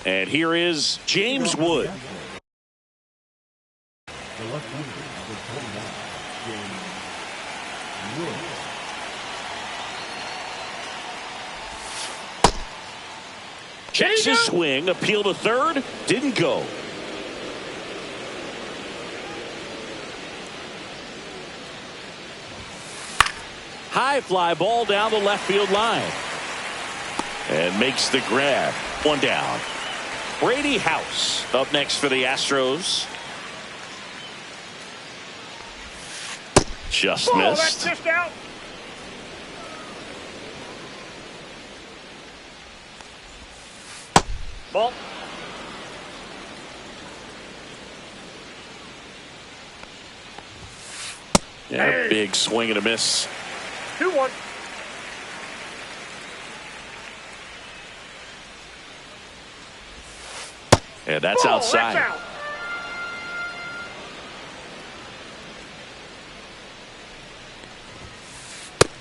And here is James Wood. Checks his swing, appeal to third, didn't go. High fly ball down the left field line. And makes the grab. One down. Brady House up next for the Astros. Just missed. That's just out. Ball. Yeah, hey. Big swing and a miss. 2-1. And that's outside. That's out.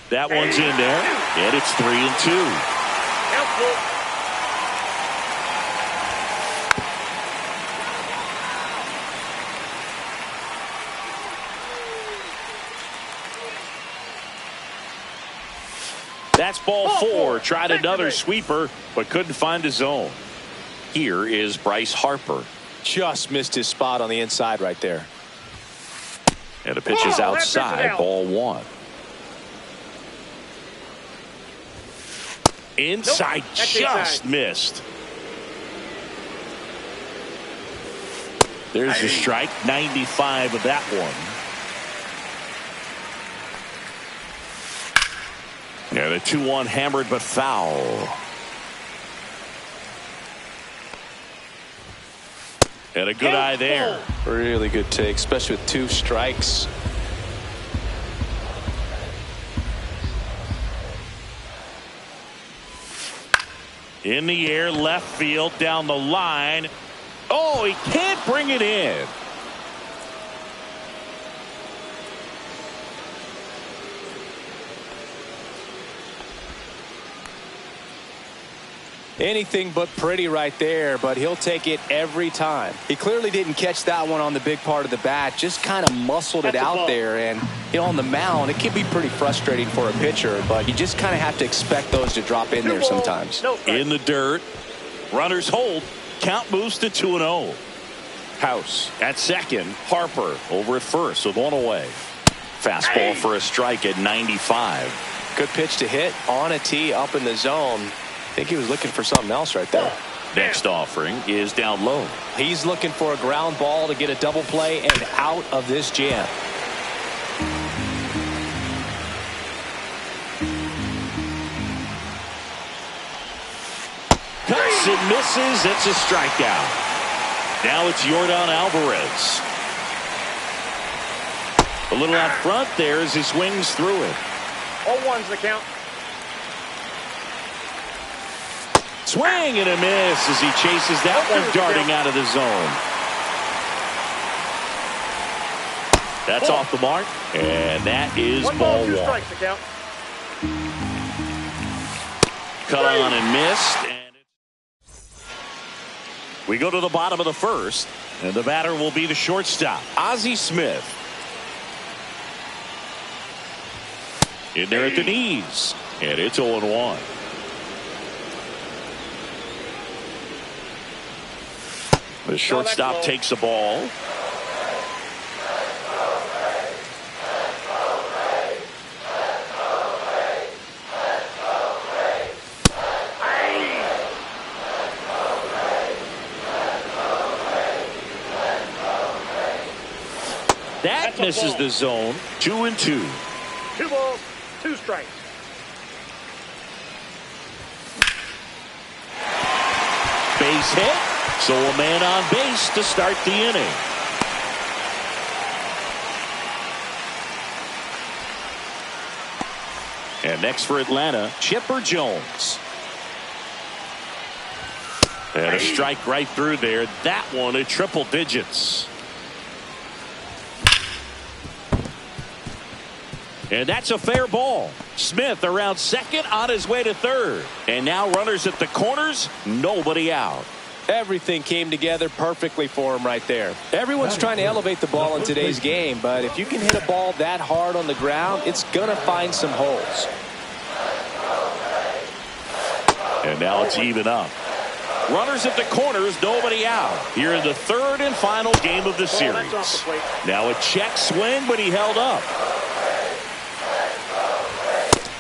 That one's in there, and it's 3-2. Helpful. That's ball four. Tried another sweeper, but couldn't find his zone. Here is Bryce Harper. Just missed his spot on the inside right there. And the pitch is outside. Ball one. Inside, nope, just missed. There's your strike. 95 of that one. And a 2-1 hammered but foul. And a good eye there. Really good take, especially with 2 strikes. In the air, left field, down the line. Oh, he can't bring it in. Anything but pretty right there, but he'll take it every time. He clearly didn't catch that one on the big part of the bat, just kind of muscled it out there. And on the mound, it can be pretty frustrating for a pitcher, but you just kind of have to expect those to drop in there sometimes. In the dirt, runners hold, count moves to 2-0. House at second, Harper over at first with one away. Fastball for a strike at 95. Good pitch to hit on a tee up in the zone. I think he was looking for something else right there. Next offering is down low. He's looking for a ground ball to get a double play and out of this jam. Cuts and misses. It's a strikeout. Now it's Yordan Alvarez. A little out front there as he swings through it. 0-1's the count. Swing and a miss as he chases that one darting out of the zone. That's off the mark, and that is ball one. Cut on and missed. And we go to the bottom of the first, and the batter will be the shortstop, Ozzie Smith. In there at the knees, and it's 0-1. The shortstop takes the ball. That misses the zone. 2-2. 2 balls, 2 strikes. Base hit. So a man on base to start the inning. And next for Atlanta, Chipper Jones. And a strike right through there. That one at triple digits. And that's a fair ball. Smith around second on his way to third. And now runners at the corners, nobody out. Everything came together perfectly for him right there. Everyone's trying to elevate the ball in today's game, but if you can hit a ball that hard on the ground, it's going to find some holes. And now it's even up. Runners at the corners, nobody out. Here in the third and final game of the series. Now a check swing, but he held up.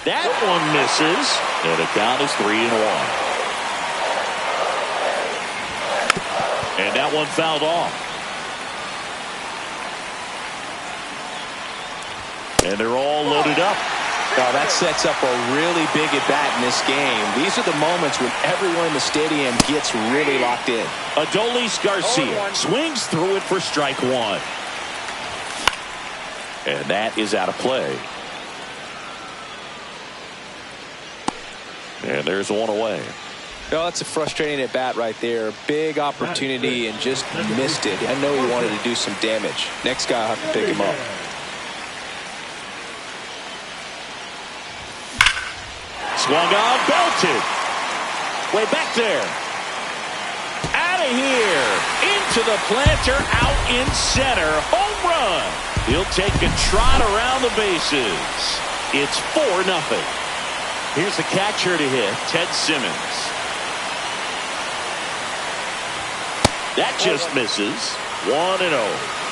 That one misses, and the count is 3-1. And that one fouled off. And they're all loaded up. Oh, that sets up a really big at-bat in this game. These are the moments when everyone in the stadium gets really locked in. Adolis Garcia swings through it for strike one. And that is out of play. And there's one away. Oh, that's a frustrating at-bat right there. Big opportunity and just missed it. I know he wanted to do some damage. Next guy will have to pick him up. Swung on, belted. Way back there. Out of here. Into the planter, out in center. Home run. He'll take a trot around the bases. It's 4-0. Here's the catcher to hit, Ted Simmons. That just misses. 1-0.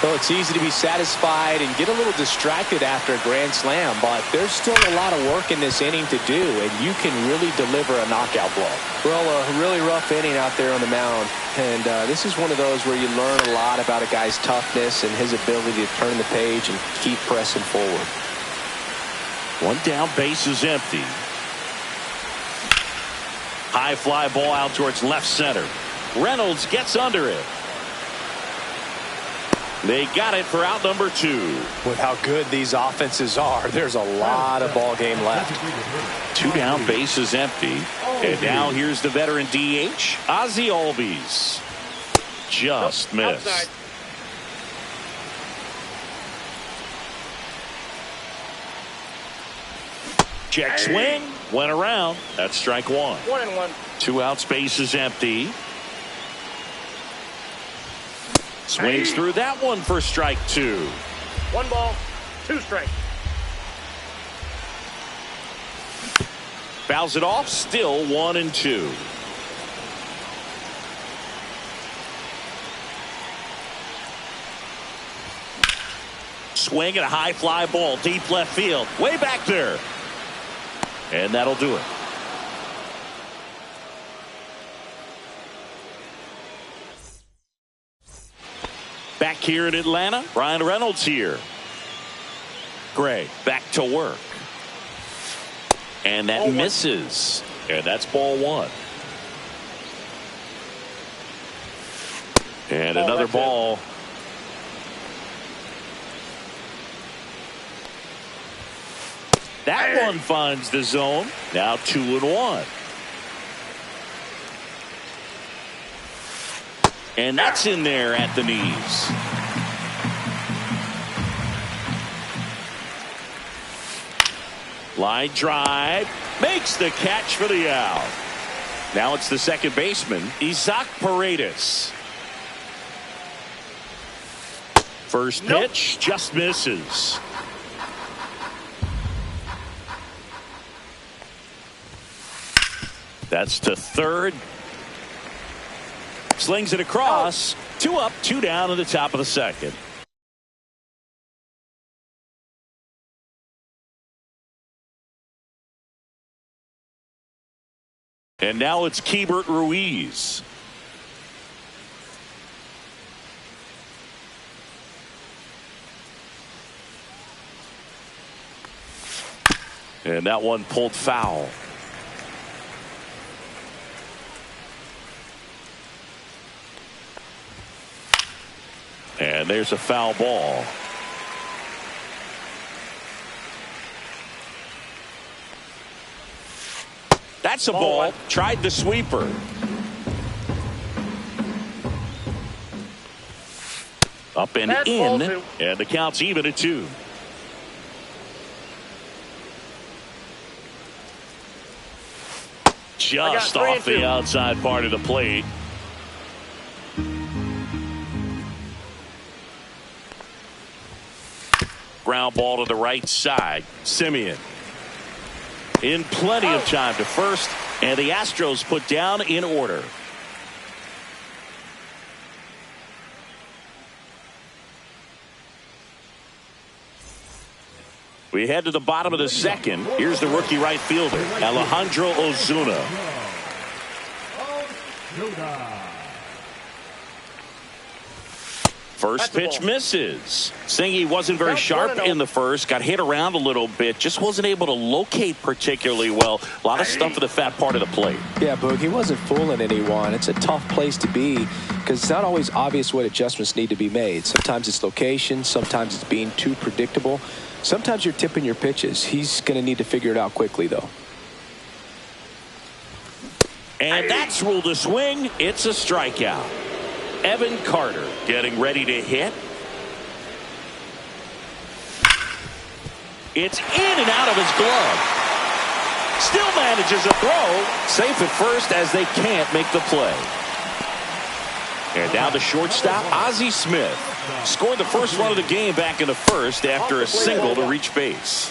Well, it's easy to be satisfied and get a little distracted after a grand slam, but there's still a lot of work in this inning to do, and you can really deliver a knockout blow. Well, a really rough inning out there on the mound, and this is one of those where you learn a lot about a guy's toughness and his ability to turn the page and keep pressing forward. One down, base is empty. High fly ball out towards left center. Reynolds gets under it. They got it for out number 2. With how good these offenses are, there's a lot of ball game left. 2 down, base is empty. And now here's the veteran DH, Ozzie Albies. Just missed. Outside. Check swing, went around. That's strike 1. 1-1. 2 outs, base is empty. Swings through that one for strike 2. 1 ball, 2 strikes. Fouls it off, still 1-2. Swing and a high fly ball, deep left field, way back there. And that'll do it. Back here in Atlanta, Ryan Reynolds here. Gray back to work. And that misses. And that's ball 1. And another ball. That one finds the zone. Now 2-1. And that's in there at the knees. Line drive. Makes the catch for the out. Now it's the second baseman, Isaac Paredes. First pitch, just misses. That's to third. Slings it across. 2 up, 2 down in the top of the second. And now it's Keibert Ruiz. And that one pulled foul. And there's a foul ball. That's a ball. Tried the sweeper. Up and in. And the count's even at 2. Just off the outside part of the plate. ground ball to the right side. Simeon in plenty of time to first, and the Astros put down in order. We head to the bottom of the second. Here's the rookie right fielder, Alejandro Ozuna. First pitch misses. Singy wasn't very sharp in the first. Got hit around a little bit. Just wasn't able to locate particularly well. A lot of stuff for the fat part of the plate. Yeah, Boog, he wasn't fooling anyone. It's a tough place to be because it's not always obvious what adjustments need to be made. Sometimes it's location. Sometimes it's being too predictable. Sometimes you're tipping your pitches. He's going to need to figure it out quickly, though. And that's ruled a swing. It's a strikeout. Evan Carter getting ready to hit. It's in and out of his glove. Still manages a throw. Safe at first as they can't make the play. And down to shortstop, Ozzie Smith. Scored the first run of the game back in the first after a single to reach base.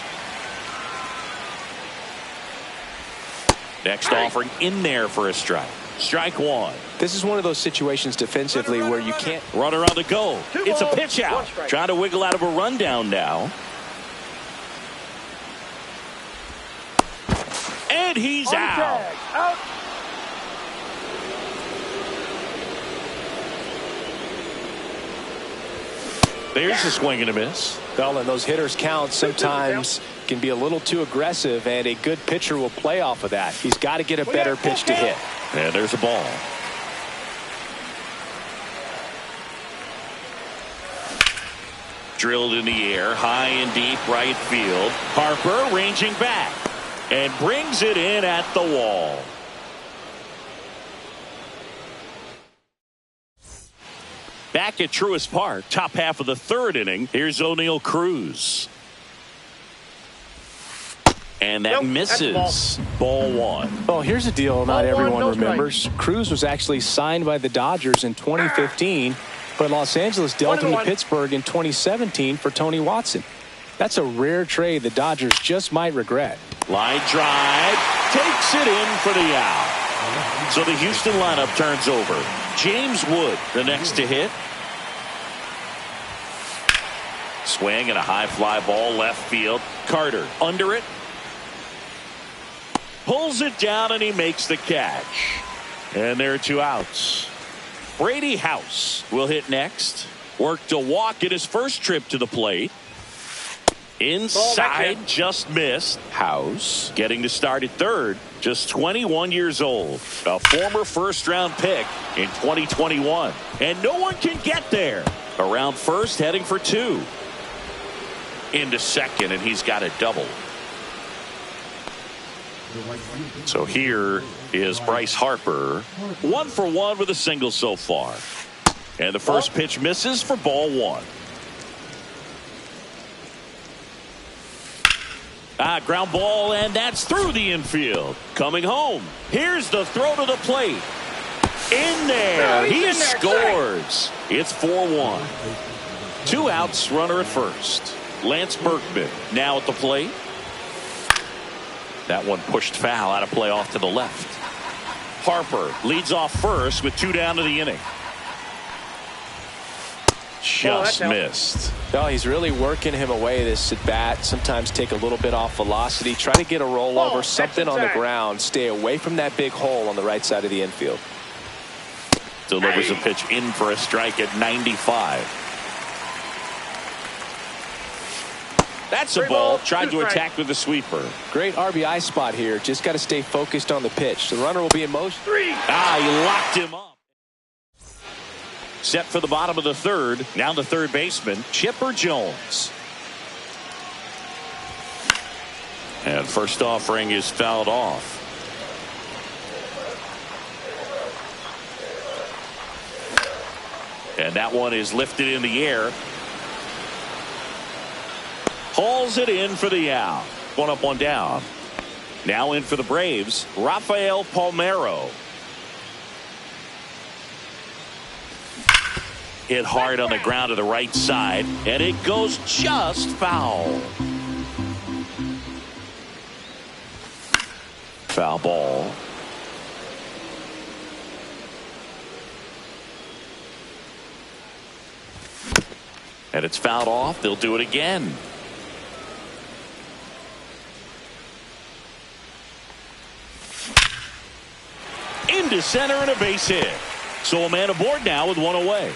Next offering in there for a strike. Strike one. This is one of those situations defensively where you can't. Runner on the go. It's a pitch out. Trying to wiggle out of a rundown now. And he's out. There's a swing and a miss. Well, and those hitters count sometimes can be a little too aggressive, and a good pitcher will play off of that. He's got to get a better pitch to hit. And there's a ball. Drilled in the air, high and deep right field. Harper ranging back and brings it in at the wall. Back at Truist Park, top half of the third inning. Here's O'Neal Cruz. And that misses. Ball one. Well, here's a deal not everyone remembers. Cruz was actually signed by the Dodgers in 2015, but Los Angeles dealt him to Pittsburgh in 2017 for Tony Watson. That's a rare trade the Dodgers just might regret. Line drive. Takes it in for the out. So the Houston lineup turns over. James Wood, the next to hit. Swing and a high fly ball left field. Carter under it. Pulls it down and he makes the catch. And there are two outs. Brady House will hit next. Worked a walk at his first trip to the plate. Inside, just missed. House getting to start at third. Just 21 years old. A former first-round pick in 2021. And no one can get there. Around first, heading for two. Into second, and he's got a double. So here is Bryce Harper. 1 for 1 with a single so far. And the first pitch misses for ball one. Ground ball, and that's through the infield. Coming home. Here's the throw to the plate. In there. He scores. It's 4-1. Two outs, runner at first. Lance Berkman now at the plate. That one pushed foul out of play off to the left. Harper leads off first with two down to the inning. Just missed. No, he's really working him away this at bat. Sometimes take a little bit off velocity. Try to get a rollover, something on the ground. Stay away from that big hole on the right side of the infield. Delivers a pitch in for a strike at 95. That's a ball. Tried to attack with a sweeper. Great RBI spot here. Just got to stay focused on the pitch. The runner will be in motion. He locked him up. Set for the bottom of the third. Now the third baseman, Chipper Jones. And first offering is fouled off. And that one is lifted in the air. Hauls it in for the out. One up, one down. Now in for the Braves, Rafael Hit hard on the ground to the right side, and it goes just foul. Foul ball. And it's fouled off. They'll do it again. Into center and a base hit. So a man aboard now with one away.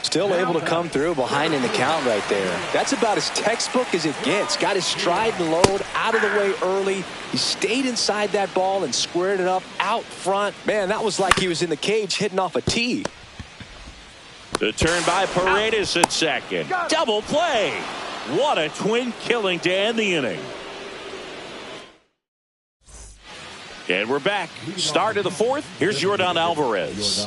Still able to come through behind in the count right there. That's about as textbook as it gets. Got his stride and load out of the way early. He stayed inside that ball and squared it up out front. Man, that was like he was in the cage hitting off a tee. The turn by Paredes at second. Double play. What a twin killing to end the inning. And we're back. Start of the fourth. Here's Yordan Alvarez.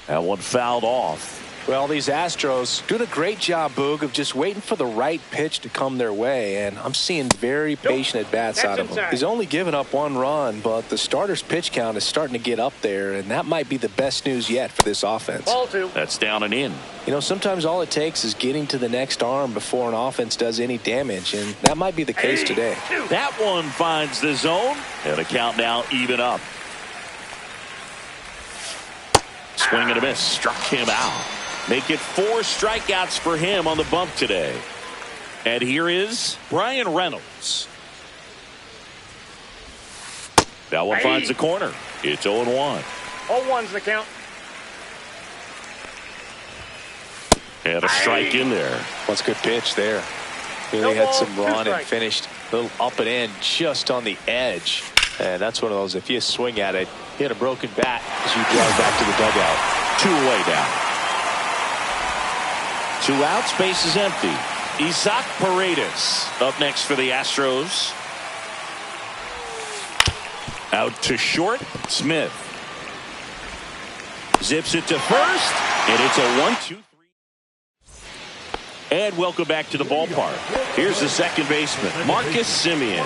That one fouled off. Well, these Astros doing a great job, Boog, of just waiting for the right pitch to come their way, and I'm seeing very patient at-bats out of him. He's only given up one run, but the starter's pitch count is starting to get up there, and that might be the best news yet for this offense. Ball two. That's down and in. You know, sometimes all it takes is getting to the next arm before an offense does any damage, and that might be the case today. That one finds the zone, and a count now even up. Swing and a miss. Struck him out. Make it 4 strikeouts for him on the bump today. And here is Brian Reynolds. That one finds the corner. It's 0-1. 0-1's the count. And a strike in there. That's a good pitch there. Really had some run and finished a little up and in just on the edge. And that's one of those, if you swing at it, hit a broken bat as you drive back to the dugout. 2 away now. 2 outs, base is empty. Isaac Paredes up next for the Astros. Out to short, Smith. Zips it to first, and it's a 1-2-3. And welcome back to the ballpark. Here's the second baseman, Marcus Semien.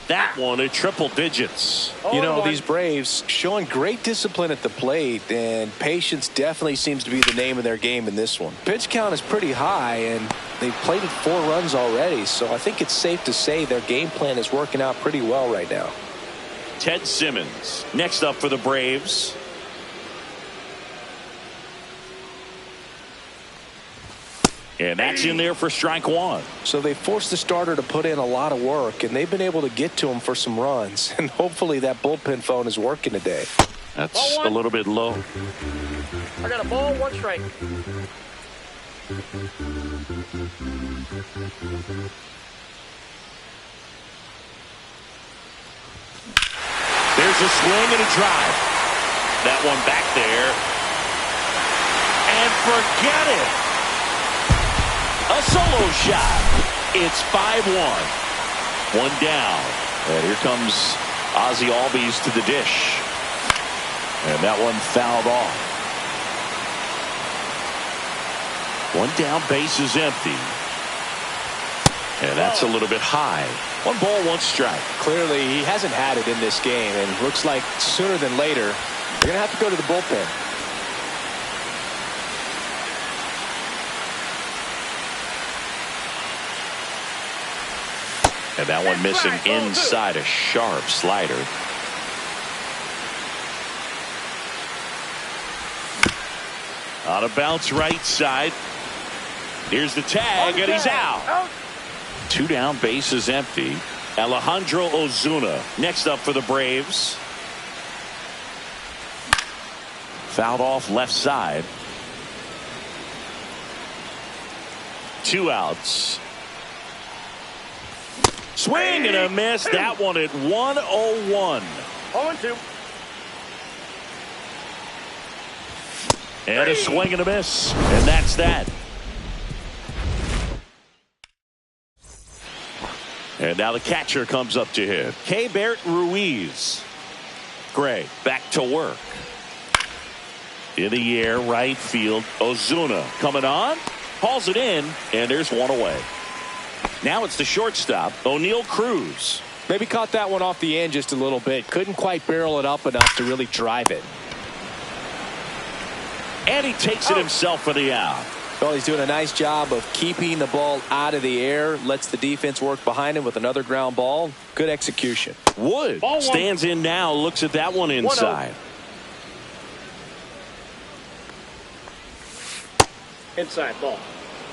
That one at triple digits. You know, these Braves showing great discipline at the plate, and patience definitely seems to be the name of their game in this one. Pitch count is pretty high, and they've plated 4 runs already, so I think it's safe to say their game plan is working out pretty well right now. Ted Simmons next up for the Braves. And that's in there for strike 1. So they forced the starter to put in a lot of work, and they've been able to get to him for some runs. And hopefully that bullpen phone is working today. That's a little bit low. I got a ball, 1 strike. There's a swing and a drive. That one back there. And forget it. A solo shot. It's 5-1. 1 down. And here comes Ozzie Albies to the dish. And that one fouled off. 1 down, base is empty. And that's a little bit high. 1 ball, 1 strike. Clearly, he hasn't had it in this game, and looks like sooner than later, they're going to have to go to the bullpen. And that one missing inside, a sharp slider. On a bounce right side. Here's the tag, and he's out. 2 down, base is empty. Alejandro Ozuna next up for the Braves. Fouled off left side. 2 outs. Swing and a miss. That one at 1-0-1. 0-2. And a swing and a miss. And that's that. And now the catcher comes up to hit. Keibert Ruiz. Gray back to work. In the air, right field. Ozuna coming on. Hauls it in, and there's one away. Now it's the shortstop, O'Neal Cruz. Maybe caught that one off the end just a little bit. Couldn't quite barrel it up enough to really drive it. And he takes it himself for the out. Well, he's doing a nice job of keeping the ball out of the air. Lets the defense work behind him with another ground ball. Good execution. Wood stands in now. Looks at that one inside. Inside ball.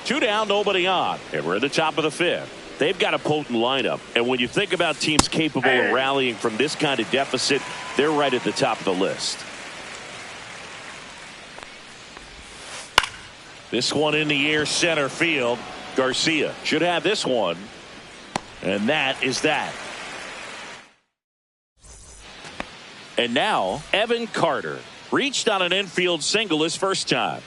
2 down, nobody on. And we're at the top of the 5th. They've got a potent lineup. And when you think about teams capable of rallying from this kind of deficit, they're right at the top of the list. This one in the air, center field. Garcia should have this one. And that is that. And now, Evan Carter reached on an infield single his first time.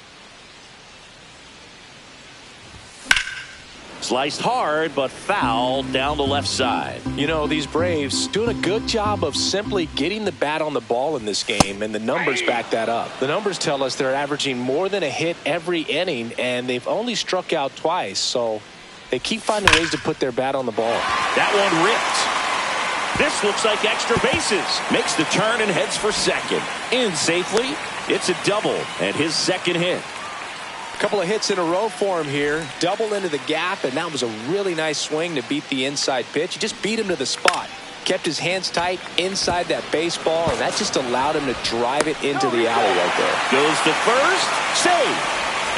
Sliced hard, but foul down the left side. You know, these Braves doing a good job of simply getting the bat on the ball in this game, and the numbers back that up. The numbers tell us they're averaging more than a hit every inning, and they've only struck out twice, so they keep finding ways to put their bat on the ball. That one ripped. This looks like extra bases. Makes the turn and heads for second. In safely. It's a double and his second hit. A couple of hits in a row for him here. Double into the gap, and that was a really nice swing to beat the inside pitch. He just beat him to the spot. Kept his hands tight inside that baseball, and that just allowed him to drive it into the alley right there. Goes to first. Save.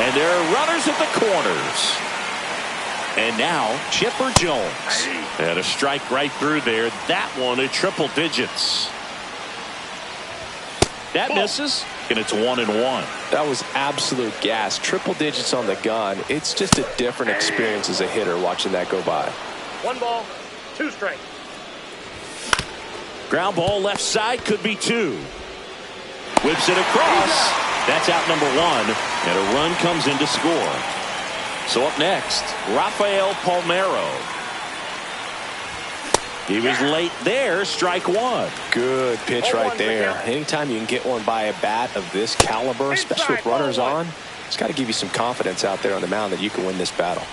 And there are runners at the corners. And now Chipper Jones. And a strike right through there. That one at triple digits. That misses. And it's 1-1. That was absolute gas. Triple digits on the gun. It's just a different experience as a hitter watching that go by. 1 ball, 2 strikes. Ground ball left side, could be 2. Whips it across. That's out number 1. And a run comes in to score. So up next, Rafael Palmeiro. He was late there, strike 1. Good pitch right there. Anytime you can get one by a bat of this caliber, especially with runners on, it's got to give you some confidence out there on the mound that you can win this battle.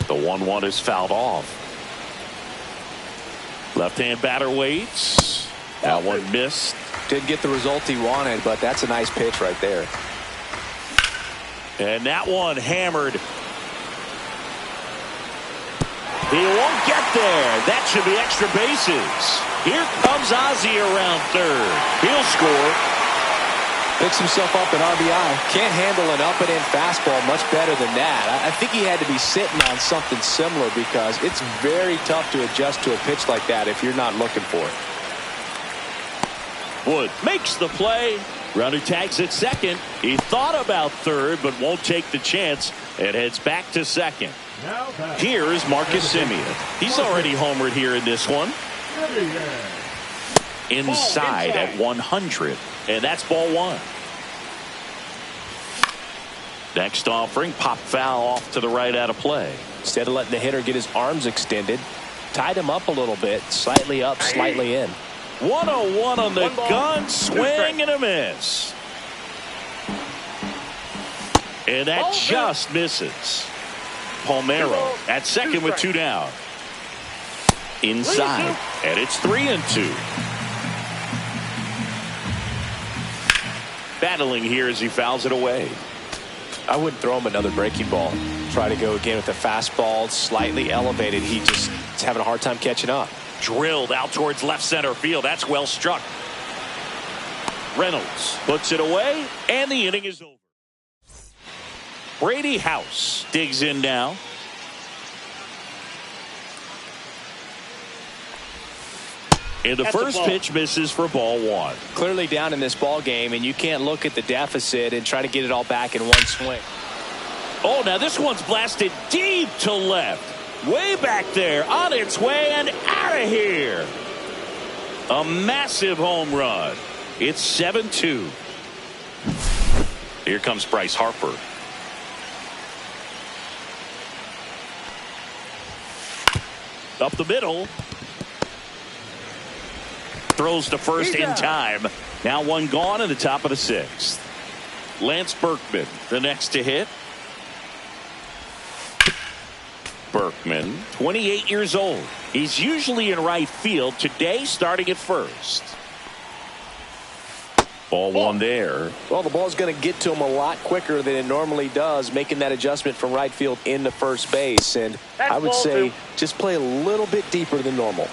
The 1-1 is fouled off. Left-hand batter waits. That one missed. Didn't get the result he wanted, but that's a nice pitch right there. And that one hammered. He won't get there. That should be extra bases. Here comes Ozzie around third. He'll score. Picks himself up an RBI. Can't handle an up-and-in fastball much better than that. I think he had to be sitting on something similar because it's very tough to adjust to a pitch like that if you're not looking for it. Wood makes the play. Runner tags at second. He thought about third but won't take the chance and heads back to second. Here is Marcus Semien. He's already homered here in this one. Inside at 100. And that's ball 1. Next offering, pop foul off to the right out of play. Instead of letting the hitter get his arms extended, tied him up a little bit, slightly up, slightly in. 101 on the gun, swing and a miss. And that just misses. Palmeiro at second with 2 down. Inside, and it's 3-2. Battling here as he fouls it away. I wouldn't throw him another breaking ball. Try to go again with a fastball, slightly elevated. He just is having a hard time catching up. Drilled out towards left center field. That's well struck. Reynolds puts it away, and the inning is over. Brady House digs in now. And the first pitch misses for ball 1. Clearly down in this ball game, and you can't look at the deficit and try to get it all back in one swing. Oh, now this one's blasted deep to left. Way back there, on its way and out of here. A massive home run. It's 7-2. Here comes Bryce Harper. Up the middle. throws to first in time. Now one gone in the top of the sixth. Lance Berkman, the next to hit. Berkman, 28 years old. He's usually in right field. Today, starting at first. Ball one there. Well, the ball's going to get to him a lot quicker than it normally does, making that adjustment from right field into first base. And That's I would ball say two. just play a little bit deeper than normal.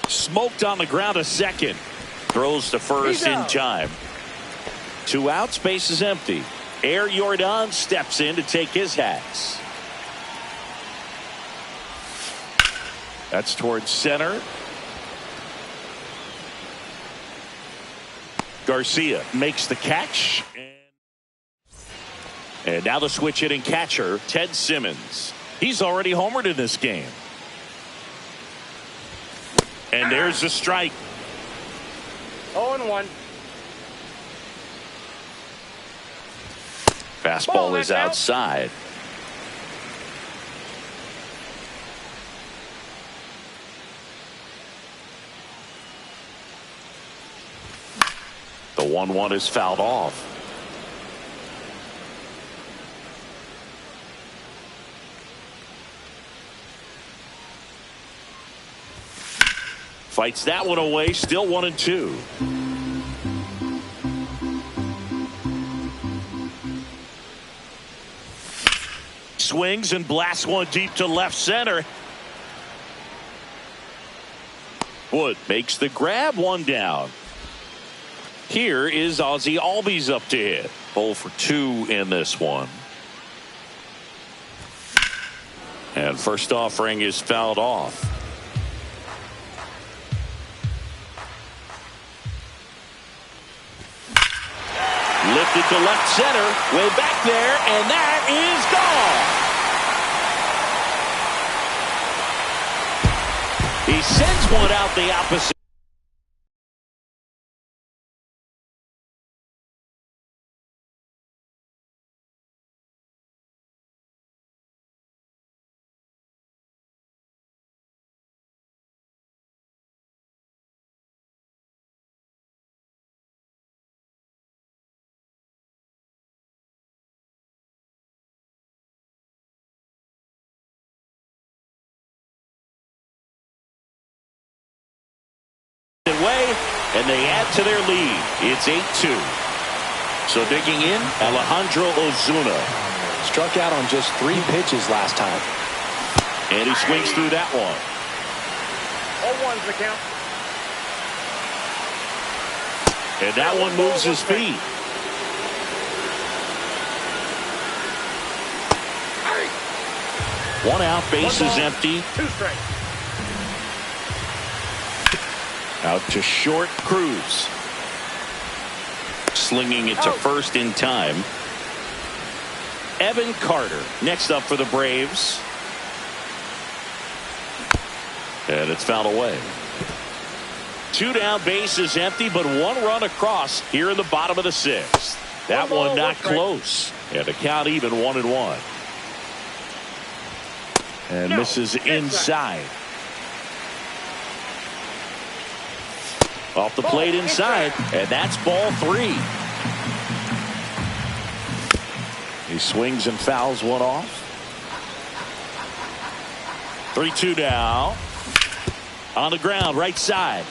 Smoked on the ground to second. Throws to first in time. 2 outs, base is empty. Air Jordan steps in to take his hats. That's towards center. Garcia makes the catch. And now the switch hitting catcher, Ted Simmons. He's already homered in this game. And there's the strike. 0-1. Fastball is outside. The 1-1 is fouled off. Fights that one away, still 1-2. Swings and blasts one deep to left center. Wood makes the grab, one down. Here is Ozzie Albies up to hit. 0 for 2 in this one. And first offering is fouled off. Lifted to left center, way back there, and that is gone. He sends one out the opposite. Way, and they add to their lead. It's 8-2. So digging in, Alejandro Ozuna. Struck out on just 3 pitches last time. And he swings through that one. 0-1's the count. And that one moves his feet. One out, base is empty. 2 strikes. Out to short, Cruz. Slinging it to first in time. Evan Carter next up for the Braves. And it's fouled away. 2 down, base is empty, but 1 run across here in the bottom of the 6th. That one not close. And the count even 1-1. And misses inside. Off the plate inside, and that's ball 3. He swings and fouls one off. 3-2 now. On the ground, right side.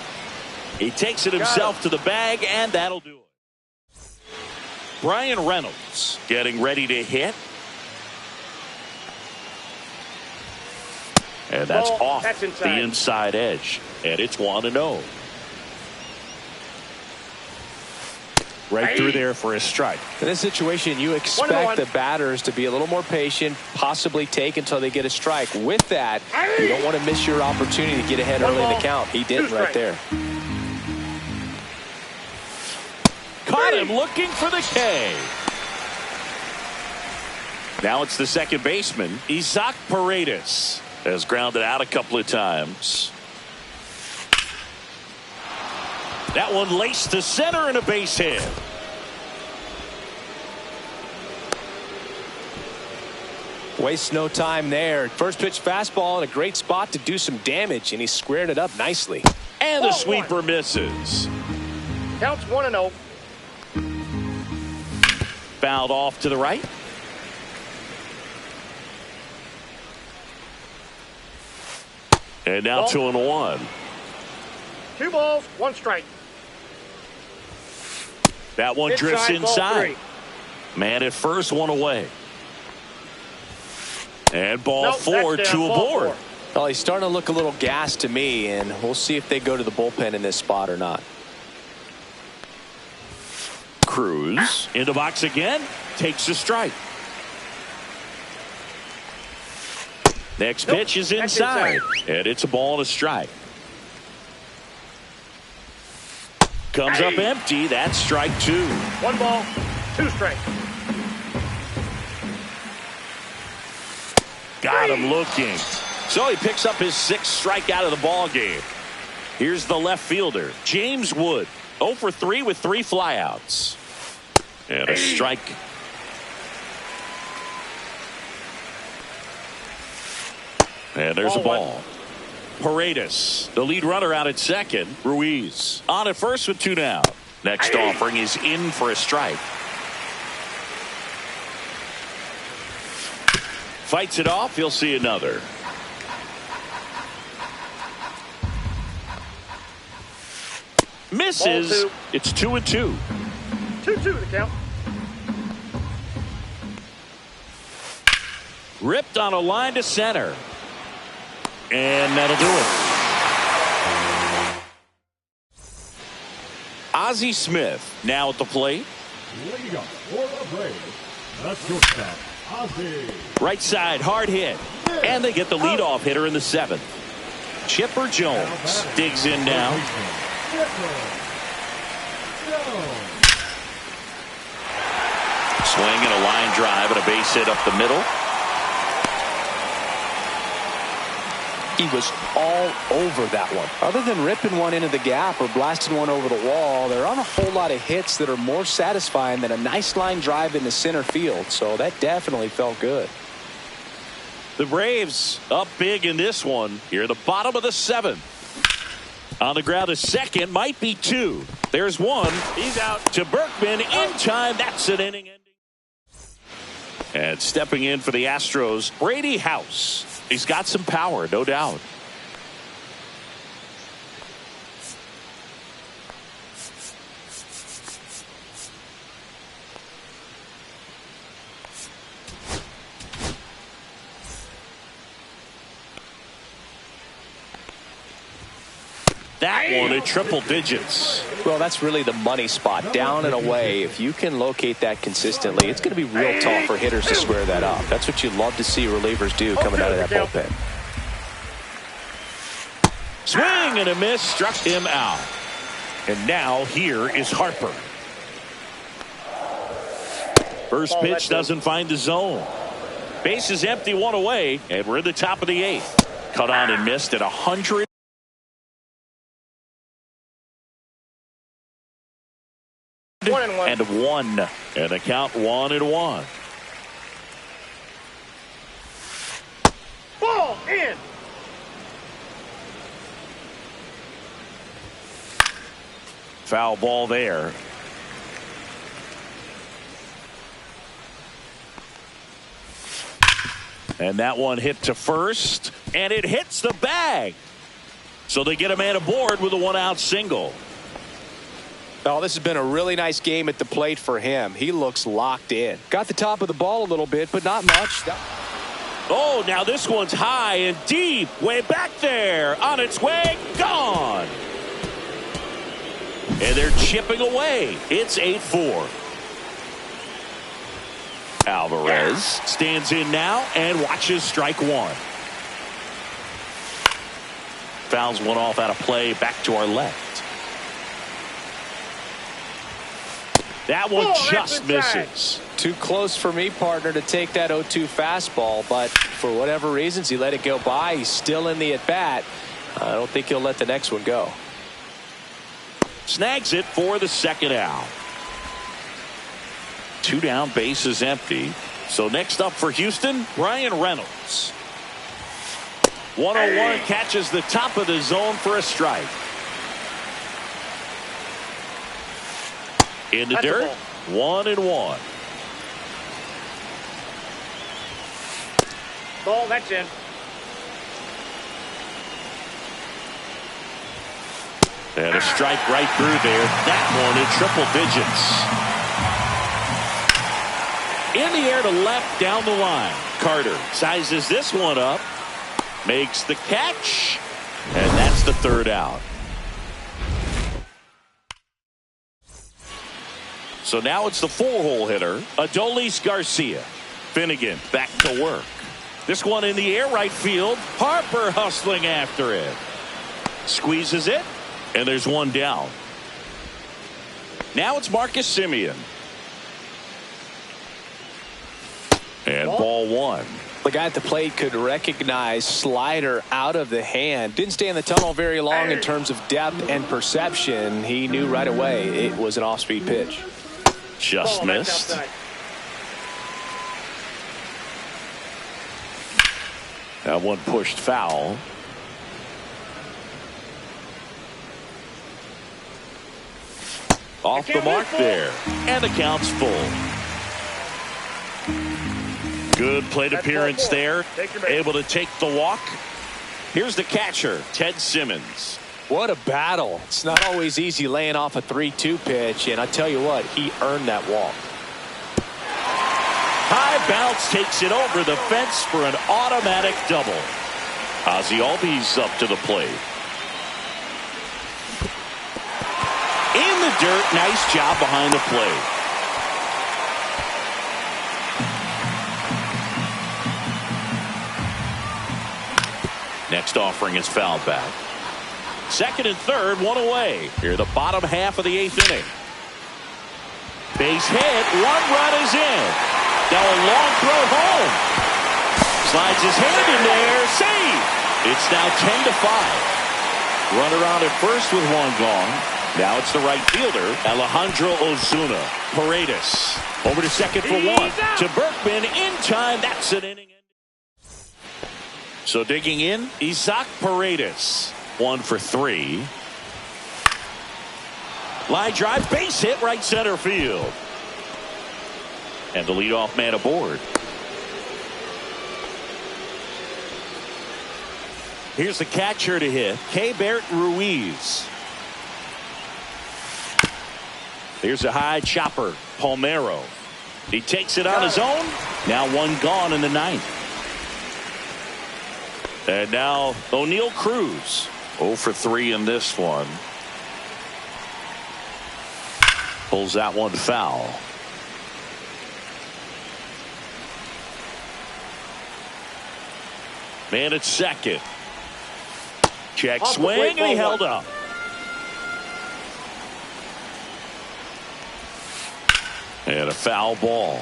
He takes it himself to the bag, and that'll do it. Brian Reynolds getting ready to hit. And that's off the inside edge. And it's 1-0. Right through there for a strike. In this situation, you expect the batters to be a little more patient, possibly take until they get a strike. With that, you don't want to miss your opportunity to get ahead early in the count. He didn't right there. Caught him looking for the K. Now it's the second baseman, Isaac Paredes. Has grounded out a couple of times. That one laced to center and a base hit. Wastes no time there. First pitch fastball in a great spot to do some damage, and he squared it up nicely. And the sweeper misses. Counts 1-0. Fouled off to the right. And now 2-1. 2 balls, 1 strike. That one drifts inside. Man at first, 1 away. And ball 4, 2 aboard. Well, he's starting to look a little gassed to me, and we'll see if they go to the bullpen in this spot or not. Cruz in the box again, takes a strike. Next pitch is inside, and it's a ball and a strike. Comes up empty. That's strike 2. 1 ball, 2 strikes. Got him looking. So he picks up his 6th strikeout of the ball game. Here's the left fielder, James Wood, 0 for 3 with 3 flyouts. And a strike. And there's a ball. Paredes, the lead runner, out at second. Ruiz on at first with 2 down. Next offering is in for a strike. Fights it off. He'll see another. Misses. It's 2-2. 2-2 the count. Ripped on a line to center. And that'll do it. Ozzie Smith now at the plate. Right side, hard hit. And they get the leadoff hitter in the 7th. Chipper Jones digs in now. Swing and a line drive and a base hit up the middle. He was all over that one. Other than ripping one into the gap or blasting one over the wall, there aren't a whole lot of hits that are more satisfying than a nice line drive into center field. So that definitely felt good. The Braves up big in this one here at the bottom of the 7th. On the ground, a second, might be 2. There's 1. He's out to Berkman in time. That's an inning ending. And stepping in for the Astros, Brady House. He's got some power, no doubt. That one at triple digits. Well, that's really the money spot, down and away. If you can locate that consistently, it's going to be real tough for hitters to square that up. That's what you love to see relievers do coming out of that bullpen. Swing and a miss, struck him out. And now here is Harper. First pitch doesn't find the zone. Base is empty, 1 away, and we're in the top of the 8th. Cut on and missed at 100. And 1, and a count 1-1. Ball in. Foul ball there. And that one hit to first, and it hits the bag. So they get a man aboard with a 1-out single. Oh, this has been a really nice game at the plate for him. He looks locked in. Got the top of the ball a little bit, but not much. Oh, now this one's high and deep. Way back there. On its way. Gone. And they're chipping away. It's 8-4. Alvarez stands in now and watches strike 1. Fouls one off out of play. Back to our left. That one just misses. Too close for me, partner, to take that 0-2 fastball, but for whatever reasons, he let it go by. He's still in the at-bat. I don't think he'll let the next one go. Snags it for the 2nd out. 2 down, base is empty. So next up for Houston, Brian Reynolds. 101 catches the top of the zone for a strike. In the dirt, 1-1. Ball, that's in. And a strike right through there. That one in triple digits. In the air to left down the line. Carter sizes this one up. Makes the catch. And that's the third out. So now it's the 4-hole hitter, Adolis Garcia. Finnegan back to work. This one in the air right field. Harper hustling after it. Squeezes it. And there's one down. Now it's Marcus Semien. And ball one. The guy at the plate could recognize slider out of the hand. Didn't stay in the tunnel very long in terms of depth and perception. He knew right away it was an off-speed pitch. Just missed. That one pushed foul. Off the mark there. And the count's full. Good plate appearance there. Able to take the walk. Here's the catcher, Ted Simmons. What a battle. It's not always easy laying off a 3-2 pitch, and I tell you what, he earned that walk. High bounce takes it over the fence for an automatic double. Ozzie Albies up to the plate. In the dirt, nice job behind the plate. Next offering is fouled back. Second and third, one away. Here, the bottom half of the 8th inning. Base hit, one run is in. Now a long throw home. Slides his hand in there, save. It's now 10-5. Runner on at first with one gone. Now it's the right fielder, Alejandro Ozuna. Paredes over to second for one. To Berkman in time. That's an inning. So digging in, Isaac Paredes. 1 for 3. Line drive, base hit, right center field. And the leadoff man aboard. Here's the catcher to hit, Keibert Ruiz. Here's a high chopper, Palmeiro. He takes it on his own. Now one gone in the 9th. And now O'Neal Cruz. 0 for 3 in this one. Pulls that one foul. Man at second. Check swing, and he held up. And a foul ball.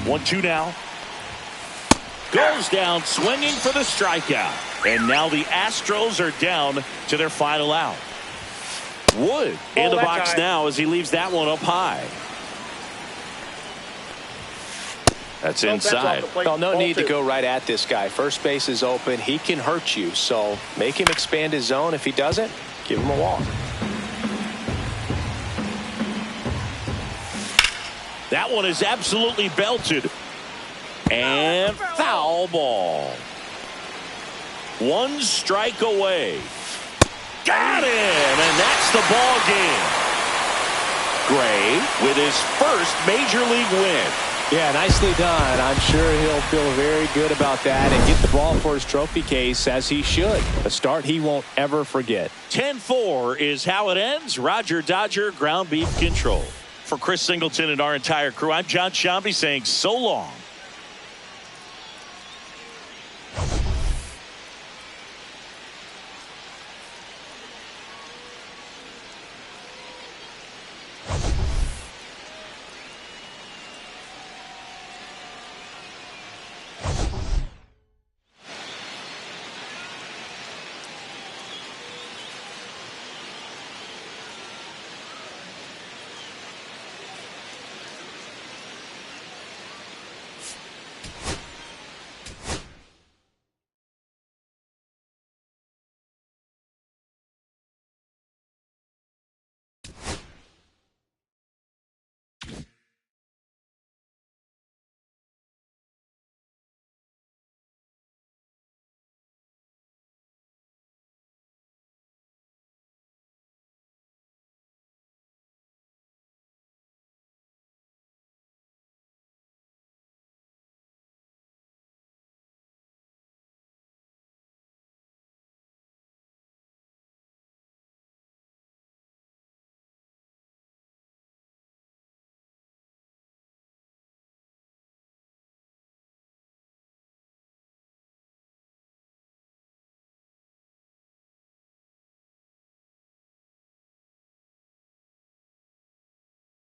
1-2 now. Goes down swinging for the strikeout. And now the Astros are down to their final out. Wood in the box now as he leaves that one up high. That's inside. Well, no need to go right at this guy. First base is open. He can hurt you. So make him expand his zone. If he doesn't, give him a walk. That one is absolutely belted. And foul ball. One strike away. Got him, and that's the ball game. Gray with his first major league win. Yeah, nicely done. I'm sure he'll feel very good about that and get the ball for his trophy case, as he should. A start he won't ever forget. 10-4 is how it ends. Roger Dodger, ground beef control. For Chris Singleton and our entire crew, I'm John Shambi saying so long.